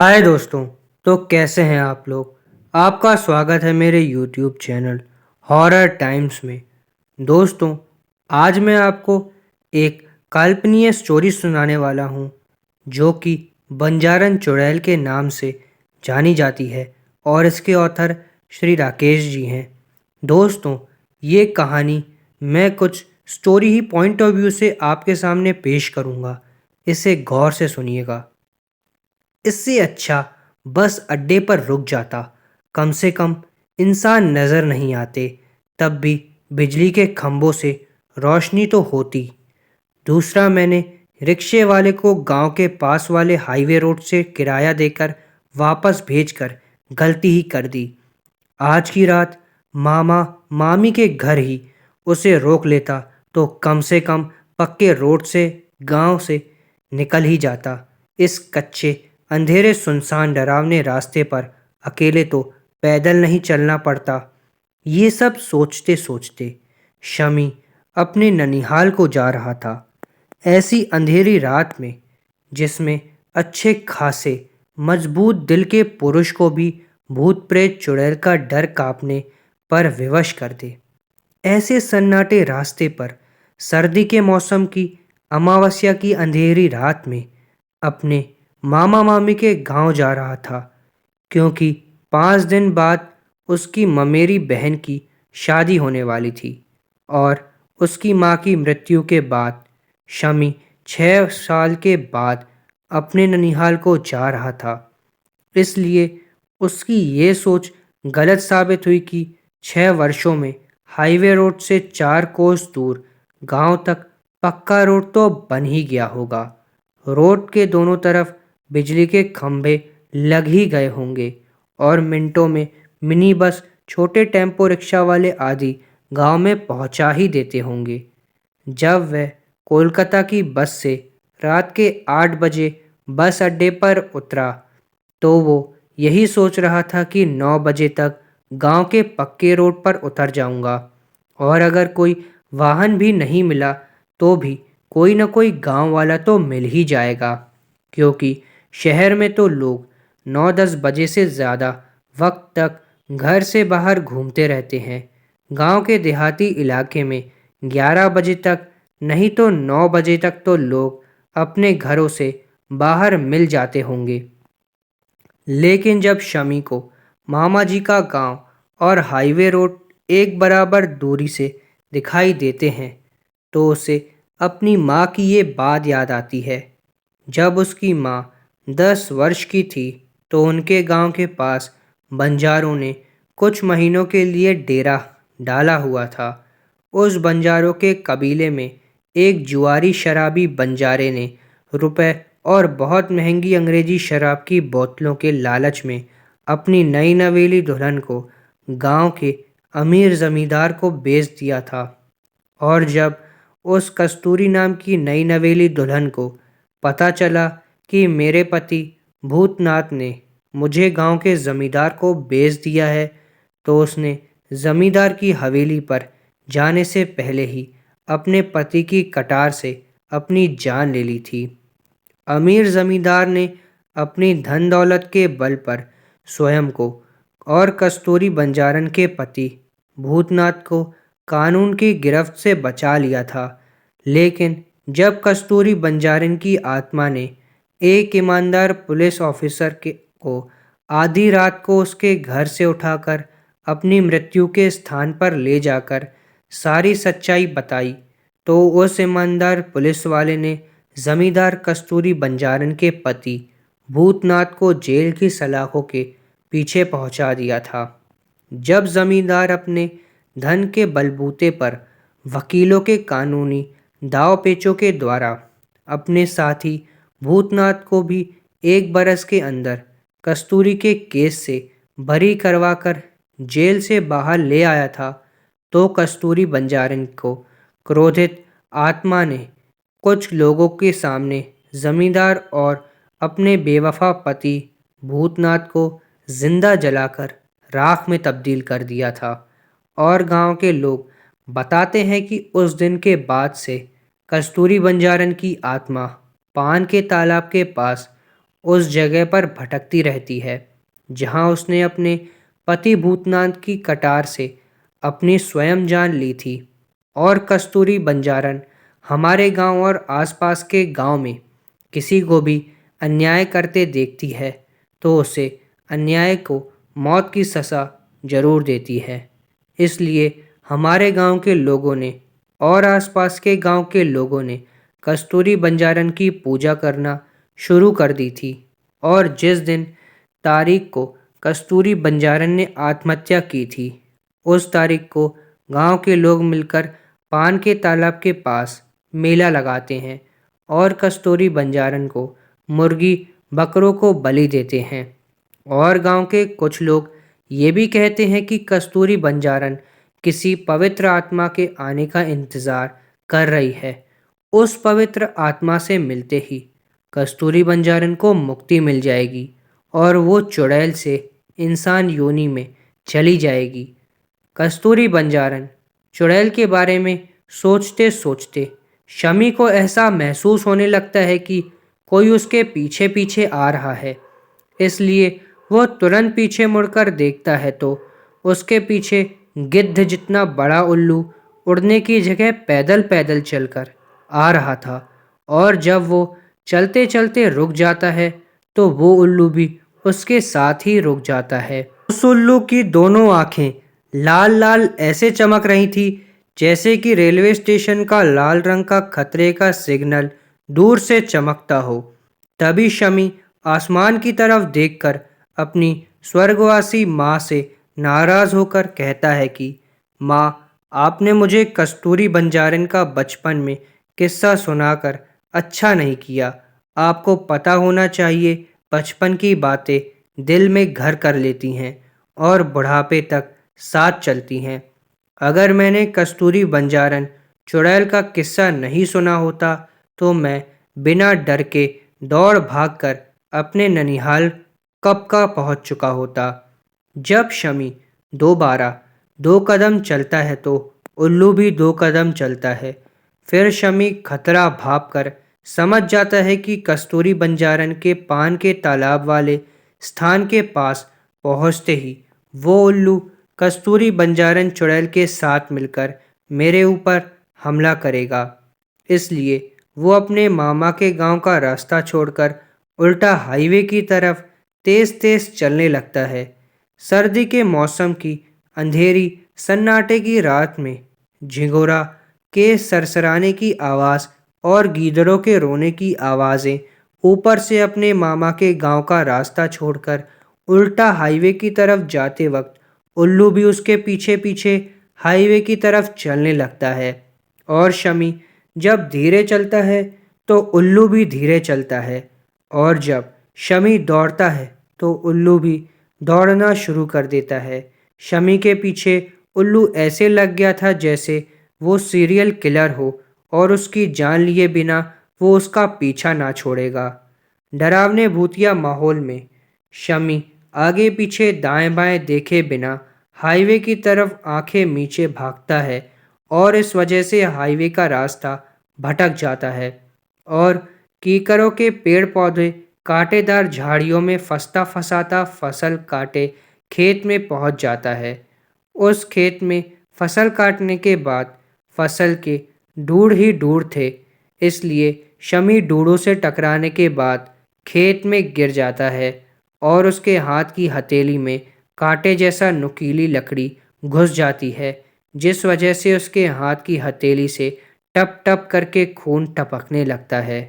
हाय दोस्तों। तो कैसे हैं आप लोग। आपका स्वागत है मेरे यूट्यूब चैनल हॉरर टाइम्स में। दोस्तों, आज मैं आपको एक काल्पनीय स्टोरी सुनाने वाला हूँ जो कि बंजारन चुड़ैल के नाम से जानी जाती है और इसके ऑथर श्री राकेश जी हैं। दोस्तों, ये कहानी मैं कुछ story he point of view से आपके सामने पेश करूँगा। इसे गौर से सुनिएगा। इससे अच्छा बस अड्डे पर रुक जाता। कम से कम इंसान नज़र नहीं आते, तब भी बिजली के खंभों से रोशनी तो होती। दूसरा, मैंने रिक्शे वाले को गांव के पास वाले हाईवे रोड से किराया देकर वापस भेजकर गलती ही कर दी। आज की रात मामा मामी के घर ही उसे रोक लेता तो कम से कम पक्के रोड से गांव से निकल ही जाता। इस कच्चे अंधेरे सुनसान डरावने रास्ते पर अकेले तो पैदल नहीं चलना पड़ता। ये सब सोचते सोचते शमी अपने ननिहाल को जा रहा था। ऐसी अंधेरी रात में जिसमें अच्छे खासे मजबूत दिल के पुरुष को भी भूत प्रेत चुड़ैल का डर कांपने पर विवश कर दे। ऐसे सन्नाटे रास्ते पर सर्दी के मौसम की अमावस्या की अंधेरी रात में अपने मामा मामी के गांव जा रहा था, क्योंकि 5 दिन बाद उसकी ममेरी बहन की शादी होने वाली थी और उसकी माँ की मृत्यु के बाद शमी 6 साल के बाद अपने ननिहाल को जा रहा था। इसलिए उसकी ये सोच गलत साबित हुई कि 6 वर्षों में हाईवे रोड से 4 कोस दूर गांव तक पक्का रोड तो बन ही गया होगा। रोड के दोनों तरफ बिजली के खंभे लग ही गए होंगे और मिनटों में मिनी बस, छोटे टेम्पो रिक्शा वाले आदि गांव में पहुंचा ही देते होंगे। जब वह कोलकाता की बस से रात के 8 बजे बस अड्डे पर उतरा तो वो यही सोच रहा था कि 9 बजे तक गांव के पक्के रोड पर उतर जाऊंगा और अगर कोई वाहन भी नहीं मिला तो भी कोई न कोई गांव वाला तो मिल ही जाएगा, क्योंकि शहर में तो लोग 9-10 बजे से ज़्यादा वक्त तक घर से बाहर घूमते रहते हैं। गांव के देहाती इलाके में 11 बजे तक नहीं तो 9 बजे तक तो लोग अपने घरों से बाहर मिल जाते होंगे। लेकिन जब शमी को मामा जी का गांव और हाईवे रोड एक बराबर दूरी से दिखाई देते हैं तो उसे अपनी माँ की ये बात याद आती है। जब उसकी माँ 10 वर्ष की थी तो उनके गांव के पास बंजारों ने कुछ महीनों के लिए डेरा डाला हुआ था। उस बंजारों के कबीले में एक जुआरी शराबी बंजारे ने रुपए और बहुत महंगी अंग्रेजी शराब की बोतलों के लालच में अपनी नई नवेली दुल्हन को गांव के अमीर जमींदार को बेच दिया था। और जब उस कस्तूरी नाम की नई नवेली दुल्हन को पता चला कि मेरे पति भूतनाथ ने मुझे गांव के जमींदार को बेच दिया है, तो उसने जमींदार की हवेली पर जाने से पहले ही अपने पति की कटार से अपनी जान ले ली थी। अमीर जमींदार ने अपनी धन दौलत के बल पर स्वयं को और कस्तूरी बंजारन के पति भूतनाथ को कानून की गिरफ्त से बचा लिया था। लेकिन जब कस्तूरी बंजारन की आत्मा ने एक ईमानदार पुलिस ऑफिसर को आधी रात को उसके घर से उठाकर अपनी मृत्यु के स्थान पर ले जाकर सारी सच्चाई बताई, तो उस ईमानदार पुलिस वाले ने जमींदार कस्तूरी बंजारन के पति भूतनाथ को जेल की सलाखों के पीछे पहुंचा दिया था। जब जमींदार अपने धन के बलबूते पर वकीलों के कानूनी दाव पेचों के द्वारा अपने साथी भूतनाथ को भी 1 बरस के अंदर कस्तूरी के केस से बरी करवाकर जेल से बाहर ले आया था, तो कस्तूरी बंजारन को क्रोधित आत्मा ने कुछ लोगों के सामने जमींदार और अपने बेवफा पति भूतनाथ को जिंदा जलाकर राख में तब्दील कर दिया था। और गांव के लोग बताते हैं कि उस दिन के बाद से कस्तूरी बंजारन की आत्मा पान के तालाब के पास उस जगह पर भटकती रहती है जहां उसने अपने पति भूतनाथ की कटार से अपनी स्वयं जान ली थी। और कस्तूरी बंजारन हमारे गांव और आसपास के गांव में किसी को भी अन्याय करते देखती है तो उसे अन्याय को मौत की सज़ा जरूर देती है। इसलिए हमारे गांव के लोगों ने और आसपास के गांव के लोगों ने कस्तूरी बंजारन की पूजा करना शुरू कर दी थी। और जिस दिन तारीख को कस्तूरी बंजारन ने आत्महत्या की थी, उस तारीख को गांव के लोग मिलकर पान के तालाब के पास मेला लगाते हैं और कस्तूरी बंजारन को मुर्गी बकरों को बलि देते हैं। और गांव के कुछ लोग ये भी कहते हैं कि कस्तूरी बंजारन किसी पवित्र आत्मा के आने का इंतज़ार कर रही है। उस पवित्र आत्मा से मिलते ही कस्तूरी बंजारन को मुक्ति मिल जाएगी और वो चुड़ैल से इंसान योनि में चली जाएगी। कस्तूरी बंजारन चुड़ैल के बारे में सोचते सोचते शमी को ऐसा महसूस होने लगता है कि कोई उसके पीछे पीछे आ रहा है। इसलिए वो तुरंत पीछे मुड़कर देखता है तो उसके पीछे गिद्ध जितना बड़ा उल्लू उड़ने की जगह पैदल पैदल चलकर आ रहा था। और जब वो चलते चलते रुक जाता है तो वो उल्लू भी उसके साथ ही रुक जाता है। उस उल्लू की दोनों आंखें लाल लाल ऐसे चमक रही थी जैसे कि रेलवे स्टेशन का लाल रंग का खतरे का सिग्नल दूर से चमकता हो। तभी शमी आसमान की तरफ देखकर अपनी स्वर्गवासी माँ से नाराज होकर कहता है कि माँ, आपने मुझे कस्तूरी बंजारन का बचपन में किस्सा सुनाकर अच्छा नहीं किया। आपको पता होना चाहिए, बचपन की बातें दिल में घर कर लेती हैं और बुढ़ापे तक साथ चलती हैं। अगर मैंने कस्तूरी बंजारन चुड़ैल का किस्सा नहीं सुना होता तो मैं बिना डर के दौड़ भागकर अपने ननिहाल कब का पहुंच चुका होता। जब शमी दोबारा 2 कदम चलता है तो उल्लू भी 2 कदम चलता है। फिर शमी खतरा भांपकर समझ जाता है कि कस्तूरी बंजारन के पान के तालाब वाले स्थान के पास पहुंचते ही वो उल्लू कस्तूरी बंजारन चुड़ैल के साथ मिलकर मेरे ऊपर हमला करेगा। इसलिए वो अपने मामा के गांव का रास्ता छोड़कर उल्टा हाईवे की तरफ तेज तेज चलने लगता है। सर्दी के मौसम की अंधेरी सन्नाटे की रात में झिंगोरा के सरसराने की आवाज़ और गीदड़ों के रोने की आवाज़ें ऊपर से अपने मामा के गांव का रास्ता छोड़कर उल्टा हाईवे की तरफ जाते वक्त उल्लू भी उसके पीछे पीछे हाईवे की तरफ चलने लगता है। और शमी जब धीरे चलता है तो उल्लू भी धीरे चलता है। और जब शमी दौड़ता है तो उल्लू भी दौड़ना शुरू कर देता है। शमी के पीछे उल्लू ऐसे लग गया था जैसे वो सीरियल किलर हो और उसकी जान लिए बिना वो उसका पीछा ना छोड़ेगा। डरावने भूतिया माहौल में शमी आगे पीछे दाएं बाएं देखे बिना हाईवे की तरफ आंखें मीचे भागता है और इस वजह से हाईवे का रास्ता भटक जाता है और कीकरों के पेड़ पौधे कांटेदार झाड़ियों में फंसता फंसाता फसल काटे खेत में पहुंच जाता है। उस खेत में फसल काटने के बाद फसल के ढूढ़ ही ढूढ़ थे, इसलिए शमी ढूढ़ों से टकराने के बाद खेत में गिर जाता है और उसके हाथ की हथेली में कांटे जैसा नुकीली लकड़ी घुस जाती है, जिस वजह से उसके हाथ की हथेली से टप टप करके खून टपकने लगता है।